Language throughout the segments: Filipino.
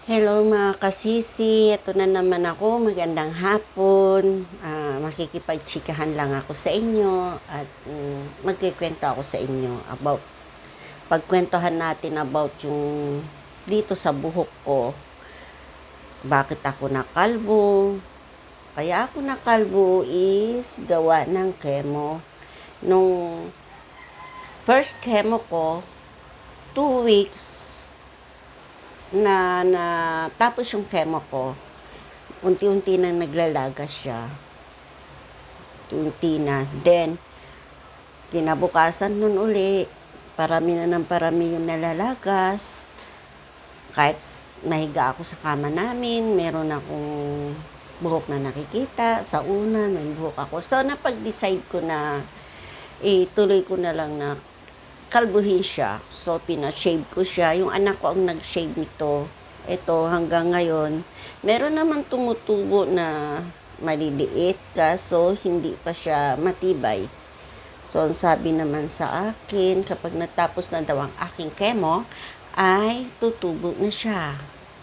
Hello mga kasisi, ito na naman ako, magandang hapon. Makikipagtsikahan lang ako sa inyo at magkikwento ako sa inyo about, pagkwentuhan natin about yung dito sa buhok ko, bakit ako nakalbo. Kaya ako nakalbo is gawa ng chemo. Nung first chemo ko, 2 weeks na tapos yung chemo ko, unti-unti na naglalagas siya. Unti na. Then, kinabukasan nun uli, parami na ng parami yung nalalagas. Kahit nahiga ako sa kama namin, meron akong buhok na nakikita. Sa una, may buhok ako. So, napag-decide ko na, tuloy ko na lang na kalbuhin siya. So, pina-shave ko siya. Yung anak ko ang nag-shave nito. Ito, hanggang ngayon, meron naman tumutubo na maliliit, kaso hindi pa siya matibay. So, ang sabi naman sa akin, kapag natapos na daw ang aking chemo, ay tutubo na siya.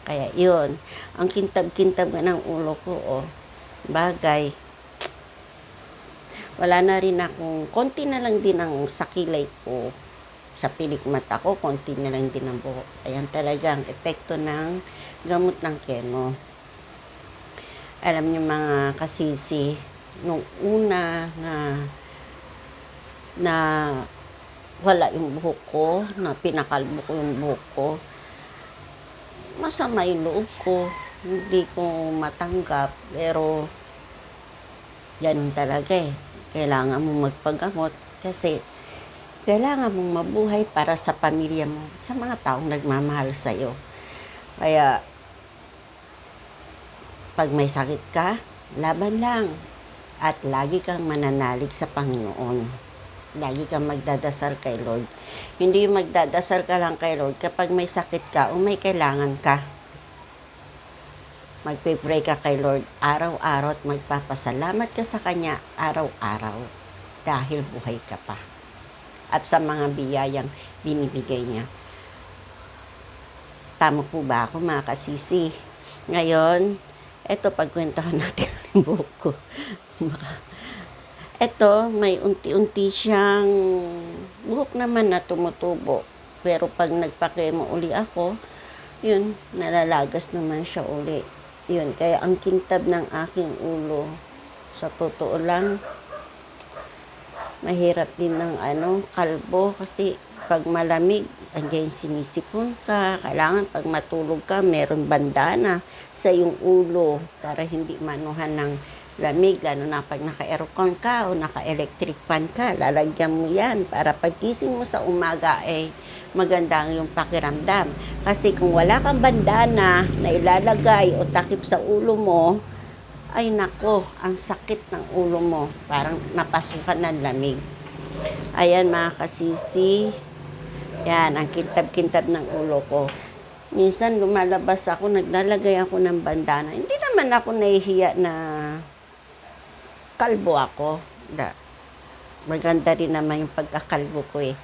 Kaya, yun. Ang kintab-kintab nga ng ulo ko, oh. Bagay. Wala na rin akong, konti na lang din ang sakilay ko. Sa pilik mata ko, konti na lang din ang buhok. Ayan talaga ang epekto ng gamot ng chemo. Alam niyo mga kasisi, nung una na wala yung buhok ko, na pinakalbo ko yung buhok ko, masama yung loob ko. Hindi ko matanggap, pero ganun talaga eh. Kailangan mo magpagamot kasi kailangan mong mabuhay para sa pamilya mo, sa mga taong nagmamahal sa'yo. Kaya, pag may sakit ka, laban lang. At lagi kang mananalig sa Panginoon. Lagi kang magdadasal kay Lord. Hindi yung magdadasal ka lang kay Lord kapag may sakit ka o may kailangan ka. Magpe-pray ka kay Lord araw-araw at magpapasalamat ka sa Kanya araw-araw dahil buhay ka pa. At sa mga biyayang binibigay niya. Tama po ba ako mga kasisi? Ngayon, eto pagkwentuhan natin ang buhok ko. Eto, may unti-unti siyang buhok naman na tumutubo. Pero pag nagpakemo uli ako, yun, nalalagas naman siya uli. Yun, kaya ang kintab ng aking ulo, sa totoo lang, mahirap din ng kalbo kasi pag malamig, andiyan sinisipon ka. Kailangan pag matulog ka, meron bandana sa iyong ulo para hindi manuhan ng lamig. Lalo na pag naka-aircon ka o naka-electric fan ka, lalagyan mo yan para pagkising mo sa umaga ay maganda yung pakiramdam. Kasi kung wala kang bandana na ilalagay o takip sa ulo mo, ay nako, ang sakit ng ulo mo. Parang napasukan ng lamig. Ayan mga kasisi. Yan, ang kintab-kintab ng ulo ko. Minsan lumalabas ako, naglalagay ako ng bandana. Hindi naman ako nahihiya na kalbo ako. Maganda rin naman yung pagkakalbo ko eh.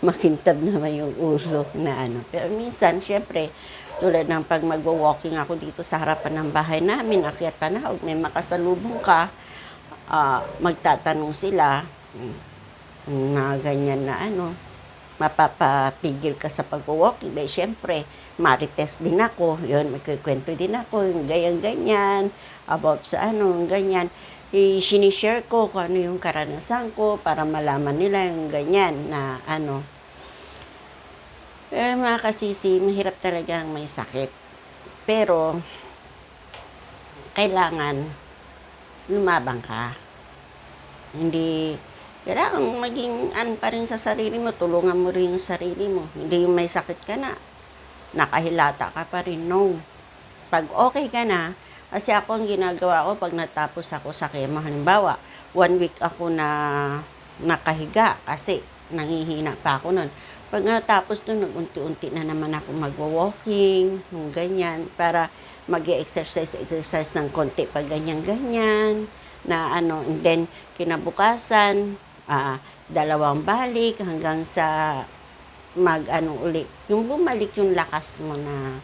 Makintab naman yung ulo na Pero minsan, syempre, tulad ng pag magwa-walking ako dito sa harapan ng bahay namin, akyat panahog, may makasalubong ka, magtatanong sila, na ganyan na mapapatigil ka sa pag-walking. Dahil syempre, marites din ako, yun, magkikwento din ako, yung ganyan-ganyan, about sa ganyan. Sinishare ko kung ano yung karanasan ko para malaman nila yung ganyan na mga kasisi, mahirap talagang may sakit. Pero, kailangan lumabang ka. Hindi, kailangan maging pa rin sa sarili mo, tulungan mo rin yung sarili mo. Hindi yung may sakit ka na, nakahilata ka pa rin, no. Pag okay ka na, kasi ako ang ginagawa ko pag natapos ako sa chemo, halimbawa, 1 week ako na nakahiga kasi nangihina pa ako nun. Pag natapos nun, nag-unti-unti na naman ako magwa-walking, ganyan, para mag-exercise ng konti pag ganyan-ganyan, na and then kinabukasan, 2 balik hanggang sa uli, yung bumalik yung lakas mo na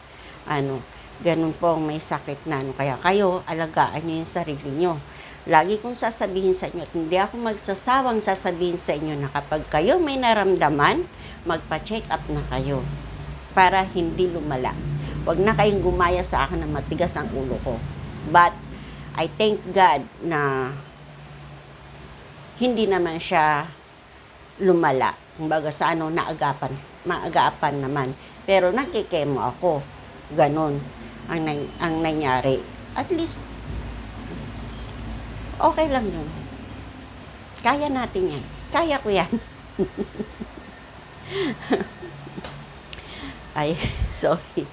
ganun po ang may sakit na kaya kayo, alagaan niyo yung sarili niyo. Lagi kong sasabihin sa inyo at hindi ako magsasawang sasabihin sa inyo na kapag kayo may naramdaman, magpa-check up na kayo para hindi lumala. Huwag na kayong gumaya sa akin na matigas ang ulo ko. But, I thank God na hindi naman siya lumala. Kumbaga sa maagapan naman. Pero nagkikemo ako. Ganon ang nangyari. At least, okay lang yun. Kaya natin yan. Kaya ko yan. Ay, sorry.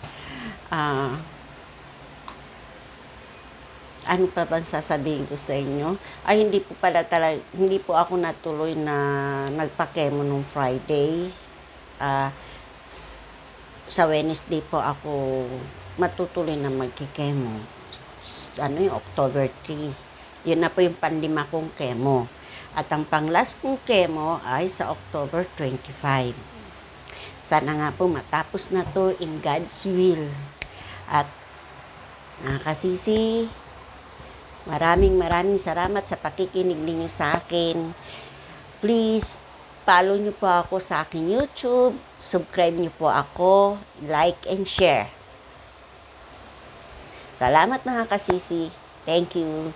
Ano pa bang sasabihin ko sa inyo? Ay, hindi po ako natuloy na nagpa-chemo nung Friday. Sa Wednesday po ako matutuloy na magki-chemo. Yung October 3. Yun na po yung panlima kong chemo. At ang pang-last kong chemo ay sa October 25. Sana nga po matapos na to in God's will. At kasisi, maraming salamat sa pakikinig ninyo sa akin. Please, follow nyo po ako sa aking YouTube. Subscribe nyo po ako. Like and share. Salamat mga kasisi. Thank you.